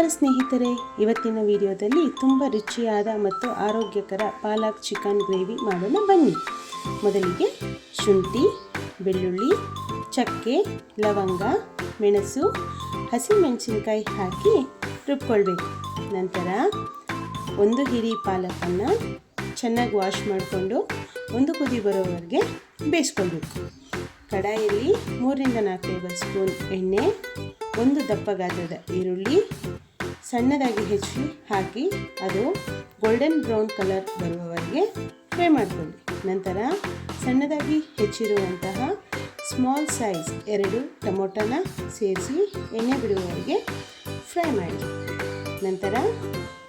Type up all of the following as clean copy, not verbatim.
ನಮಸ್ಕಾರ ಸ್ನೇಹಿತರೆ, ಇವತ್ತಿನ ವಿಡಿಯೋದಲ್ಲಿ ತುಂಬ ರುಚಿಯಾದ ಮತ್ತು ಆರೋಗ್ಯಕರ ಪಾಲಕ್ ಚಿಕನ್ ಗ್ರೇವಿ ಮಾಡೋಣ ಬನ್ನಿ. ಮೊದಲಿಗೆ ಶುಂಠಿ, ಬೆಳ್ಳುಳ್ಳಿ, ಚಕ್ಕೆ, ಲವಂಗ, ಮೆಣಸು, ಹಸಿಮೆಣಸಿನಕಾಯಿ ಹಾಕಿ ರುಬ್ಕೊಳ್ಬೇಕು. ನಂತರ ಒಂದು ಹಿಡಿ ಪಾಲಕನ್ನು ಚೆನ್ನಾಗಿ ವಾಶ್ ಮಾಡಿಕೊಂಡು ಒಂದು ಕುದಿ ಬರೋವರೆಗೆ ಬೇಯಿಸ್ಕೊಳ್ಬೇಕು. ಕಡಾಯಲ್ಲಿ 3-4 ಟೇಬಲ್ ಸ್ಪೂನ್ ಎಣ್ಣೆ, ಒಂದು ದಪ್ಪ ಗಾತ್ರದ ಈರುಳ್ಳಿ ಸಣ್ಣದಾಗಿ ಹೆಚ್ಚಿ ಹಾಕಿ ಅದು ಗೋಲ್ಡನ್ ಬ್ರೌನ್ ಕಲರ್ ಬರುವವರೆಗೆ ಫ್ರೈ ಮಾಡಿಕೊಳ್ಳಿ. ನಂತರ ಸಣ್ಣದಾಗಿ ಹೆಚ್ಚಿರುವಂತಹ ಸ್ಮಾಲ್ ಸೈಜ್ 2 ಟೊಮೊಟೊನ ಸೇರಿಸಿ ಎಣ್ಣೆ ಬಿಡುವವರೆಗೆ ಫ್ರೈ ಮಾಡಿ. ನಂತರ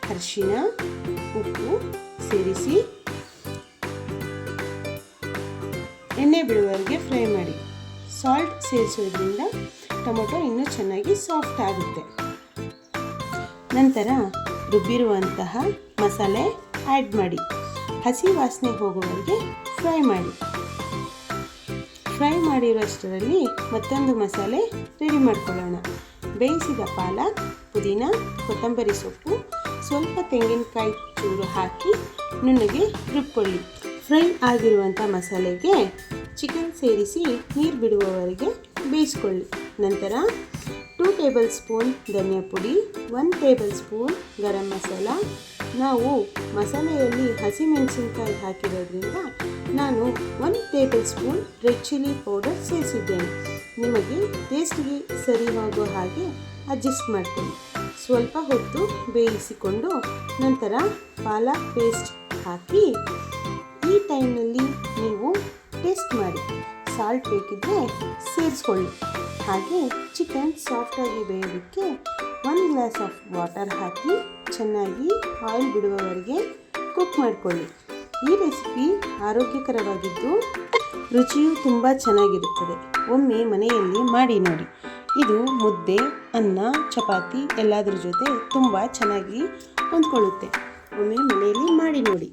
ಅರಿಶಿನ, ಉಪ್ಪು ಸೇರಿಸಿ ಎಣ್ಣೆ ಬಿಡುವವರೆಗೆ ಫ್ರೈ ಮಾಡಿ. ಸಾಲ್ಟ್ ಸೇರಿಸೋದ್ರಿಂದ ಟೊಮೊಟೊ ಇನ್ನೂ ಚೆನ್ನಾಗಿ ಸಾಫ್ಟ್ ಆಗುತ್ತೆ. ನಂತರ ರುಬ್ಬಿರುವಂತಹ ಮಸಾಲೆ ಆ್ಯಡ್ ಮಾಡಿ ಹಸಿ ವಾಸನೆ ಹೋಗುವವರೆಗೆ ಫ್ರೈ ಮಾಡಿ. ಫ್ರೈ ಮಾಡಿರೋಷ್ಟರಲ್ಲಿ ಮತ್ತೊಂದು ಮಸಾಲೆ ರೆಡಿ ಮಾಡ್ಕೊಳ್ಳೋಣ. ಬೇಯಿಸಿದ ಪಾಲಕ್, ಪುದೀನ, ಕೊತ್ತಂಬರಿ ಸೊಪ್ಪು, ಸ್ವಲ್ಪ ತೆಂಗಿನಕಾಯಿ ಚೂರು ಹಾಕಿ ನುಣ್ಣಗೆ ರುಬ್ಕೊಳ್ಳಿ. ಫ್ರೈ ಆಗಿರುವಂಥ ಮಸಾಲೆಗೆ ಚಿಕನ್ ಸೇರಿಸಿ ನೀರು ಬಿಡುವವರೆಗೆ ಬೇಯಿಸ್ಕೊಳ್ಳಿ. ನಂತರ 2 ಟೇಬಲ್ ಸ್ಪೂನ್ ಧನಿಯಾ ಪುಡಿ, 1 ಟೇಬಲ್ ಸ್ಪೂನ್ ಗರಂ ಮಸಾಲ. ನಾವು ಮಸಾಲೆಯಲ್ಲಿ ಹಸಿಮೆಣಸಿನಕಾಯಿ ಹಾಕಿರೋದ್ರಿಂದ ನಾನು 1 tablespoon red chilli powder ಸೇರಿಸಿದ್ದೇನೆ. ನಿಮಗೆ ಟೇಸ್ಟ್ಗೆ ಸರಿ ಹೋಗೋ ಹಾಗೆ ಅಡ್ಜಸ್ಟ್ ಮಾಡ್ಕೊಳ್ಳಿ. ಸ್ವಲ್ಪ ಹೊತ್ತು ಬೇಯಿಸಿಕೊಂಡು ನಂತರ ಪಾಲಕ್ ಪೇಸ್ಟ್ ಹಾಕಿ ಈ ಟೈಮ್ನಲ್ಲಿ ನೀವು ಟೇಸ್ಟ್ ಮಾಡಿ. ಸಾಲ್ಟ್ ಬೇಕಿದ್ದರೆ ಸೇರಿಸ್ಕೊಳ್ಳಿ. ಹಾಗೆ ಚಿಕನ್ ಸಾಫ್ಟಾಗಿ ಬೇಯೋದಕ್ಕೆ 1 ಗ್ಲಾಸ್ ಆಫ್ ವಾಟರ್ ಹಾಕಿ ಚೆನ್ನಾಗಿ ಆಯಿಲ್ ಬಿಡುವವರೆಗೆ ಕುಕ್ ಮಾಡಿಕೊಳ್ಳಿ. ಈ ರೆಸಿಪಿ ಆರೋಗ್ಯಕರವಾಗಿದ್ದು ರುಚಿಯೂ ತುಂಬ ಚೆನ್ನಾಗಿರುತ್ತದೆ. ಒಮ್ಮೆ ಮನೆಯಲ್ಲಿ ಮಾಡಿ ನೋಡಿ. ಇದು ಮುದ್ದೆ, ಅನ್ನ, ಚಪಾತಿ ಎಲ್ಲದರ ಜೊತೆ ತುಂಬ ಚೆನ್ನಾಗಿ ಹೊಂದ್ಕೊಳ್ಳುತ್ತೆ. ಒಮ್ಮೆ ಮನೆಯಲ್ಲಿ ಮಾಡಿ ನೋಡಿ.